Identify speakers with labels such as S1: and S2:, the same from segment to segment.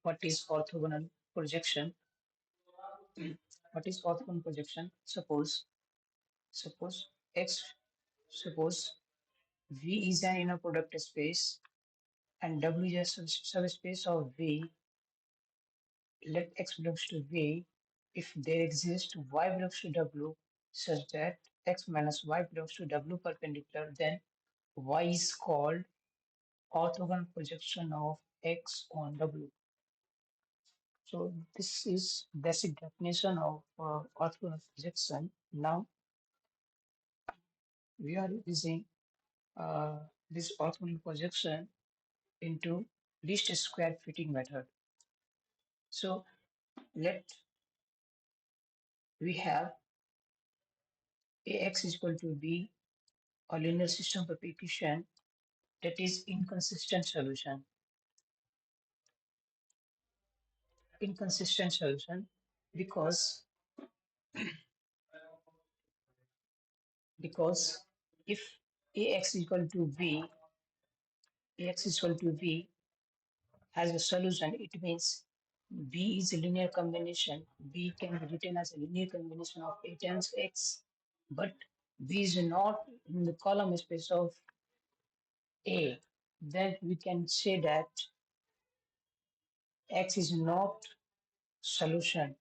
S1: what is orthogonal projection? What is orthogonal projection? Suppose X, suppose V is an inner product space and W is a subspace of V. Let X belongs to V if there exists Y belongs to W such that X minus Y belongs to W perpendicular, then Y is called orthogonal projection of X on W. So this is basic definition of orthogonal projection. Now we are using this orthogonal projection into least square fitting method. So let we have Ax is equal to B, a linear system of equation that is inconsistent solution. Inconsistent solution because because if Ax is equal to B, Ax is equal to B has a solution, it means B is a linear combination. B can be written as a linear combination of A times X, but B is not in the column space of A. Then we can say that X is not solution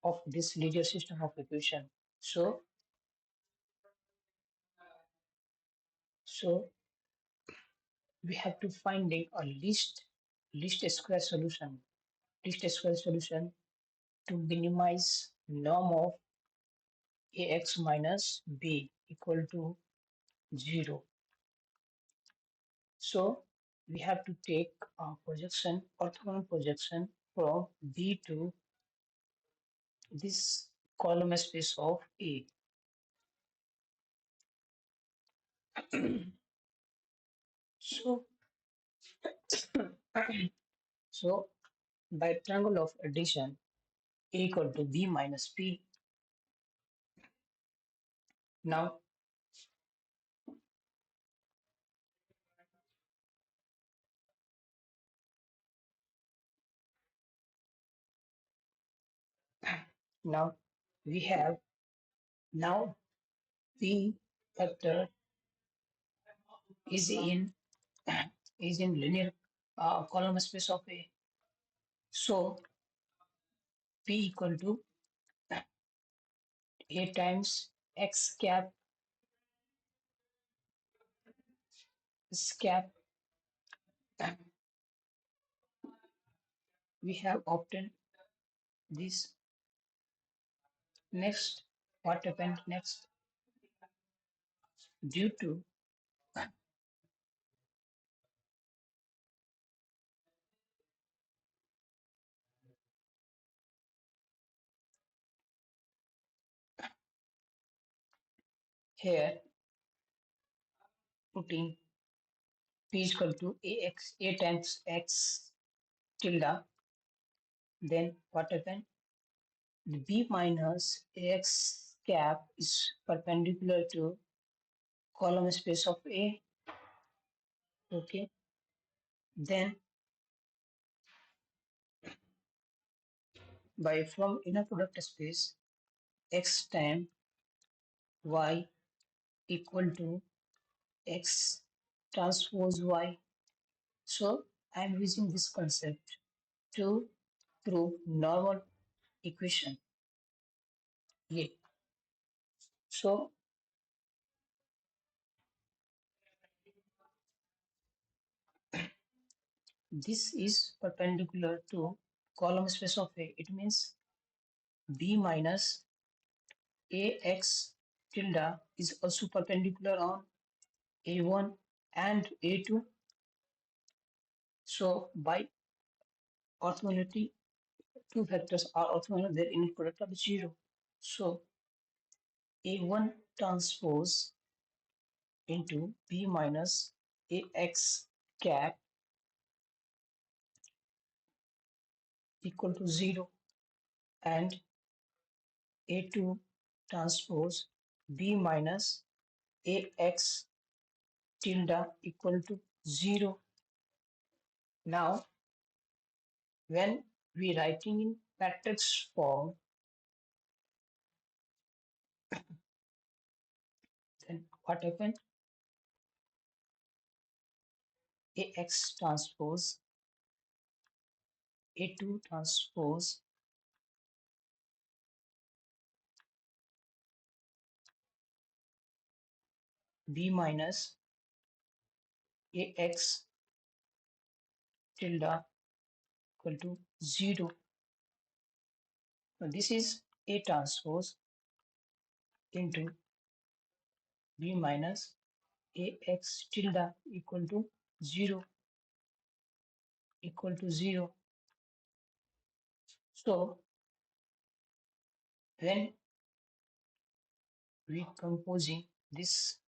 S1: of this linear system of equation. So, so we have to find a least square solution. Least square solution to minimize norm of Ax minus B equal to 0. So we have to take a projection, orthogonal projection from B to this column space of A. So, so by triangle of addition, A equal to B minus P. Now, now we have now P vector is in is in linear column space of A. So P equal to A times X cap cap. We have obtained this. Next, what happened next? Due to here putting P is equal to A times X tilde, then what happened? The B minus Ax cap is perpendicular to column space of A. Okay. Then by from inner product space X times Y equal to X transpose Y. So I am using this concept to prove normal equation. Yeah. So this is perpendicular to column space of A. It means B minus Ax tilde is also perpendicular on A1 and A2. So by orthogonality, two vectors are orthogonal, their inner product of 0. So A1 transpose into B minus Ax cap equal to 0 and A2 transpose B minus Ax tilde equal to 0. Now When we writing in matrix form, then what happened? AX transpose A2 transpose B minus AX tilde equal to 0. Now this is A transpose into B minus AX tilde equal to 0. So when we composing this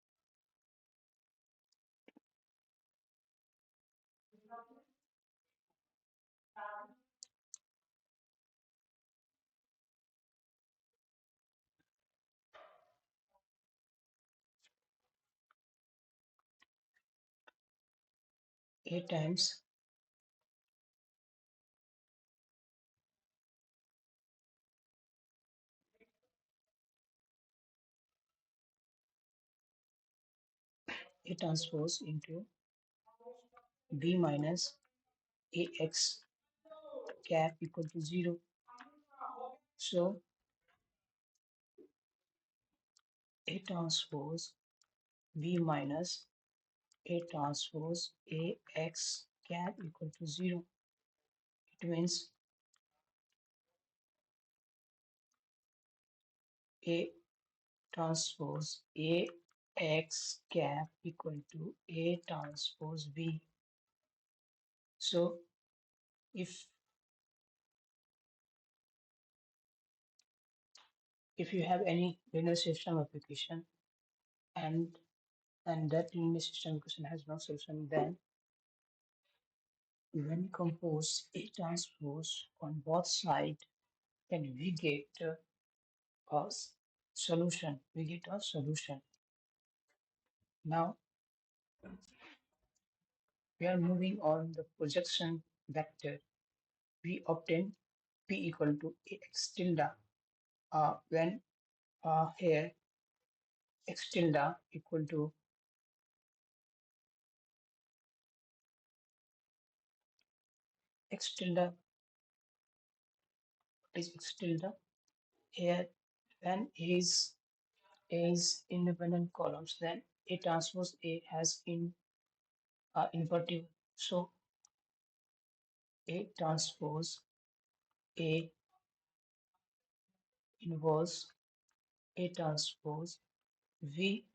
S1: A times A transpose into B minus AX cap equal to 0. So A transpose B minus A transpose AX cap equal to 0. It means A transpose AX cap equal to A transpose B. So if you have any linear system application and that linear system application has no solution, then when you compose A transpose on both sides, then we get a solution. We get a solution. Now we are moving on the projection vector. We obtain P equal to X tilde when here X tilde equal to X tilde is X tilde here when A is independent columns, then A transpose A has invertive. So A transpose A inverse A transpose V.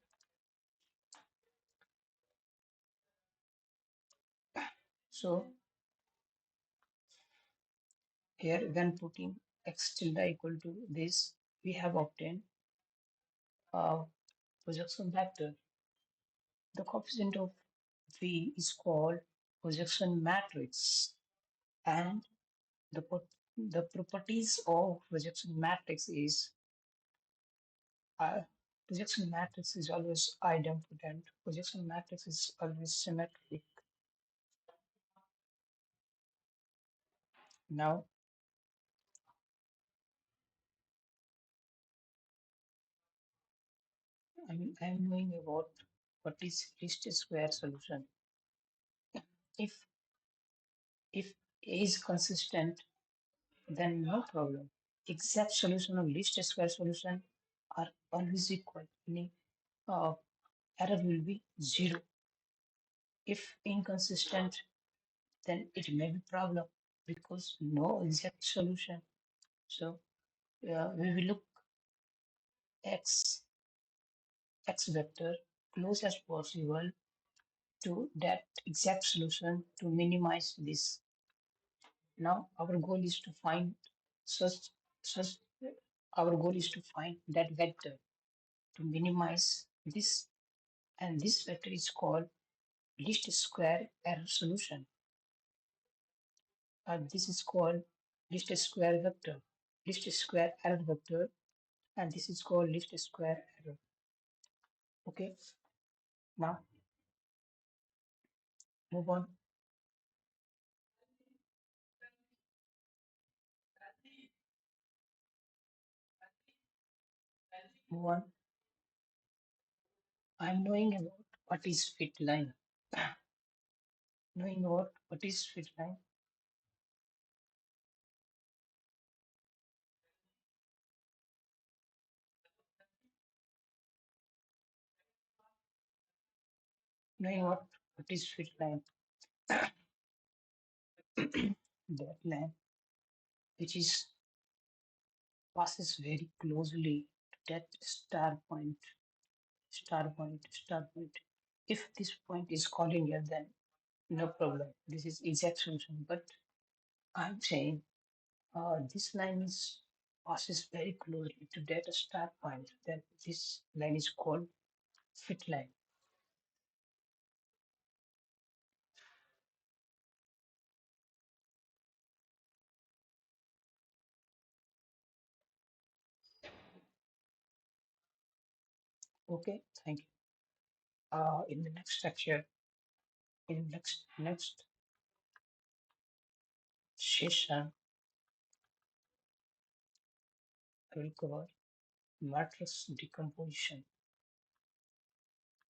S1: So here when putting X tilde equal to this, we have obtained a projection vector. The coefficient of V is called projection matrix, and the the properties of projection matrix is projection matrix is always idempotent. Projection matrix is always symmetric. Now I'm knowing about what is least square solution. If if A is consistent, then no problem. Exact solution of least square solution are always equal, meaning uh, error will be 0. If inconsistent, then it may be problem because no exact solution. So we will look x vector close as possible to that exact solution to minimize this. Now our goal is to find such such our goal is to find that vector to minimize this, and this vector is called least square error solution. This is called least square vector, least square error vector, and this is called least square error. Okay, now move on. Move on. I'm knowing about what is fit line. Knowing about what is fit line. Knowing what is fit line. That line which is passes very closely to that star point. If this point is collinear, then no problem. This is exact solution. But I'm saying this line is passes very closely to that star point. Then this line is called fit line. Okay, thank you. In the next lecture, in next session, I will cover matrix decomposition.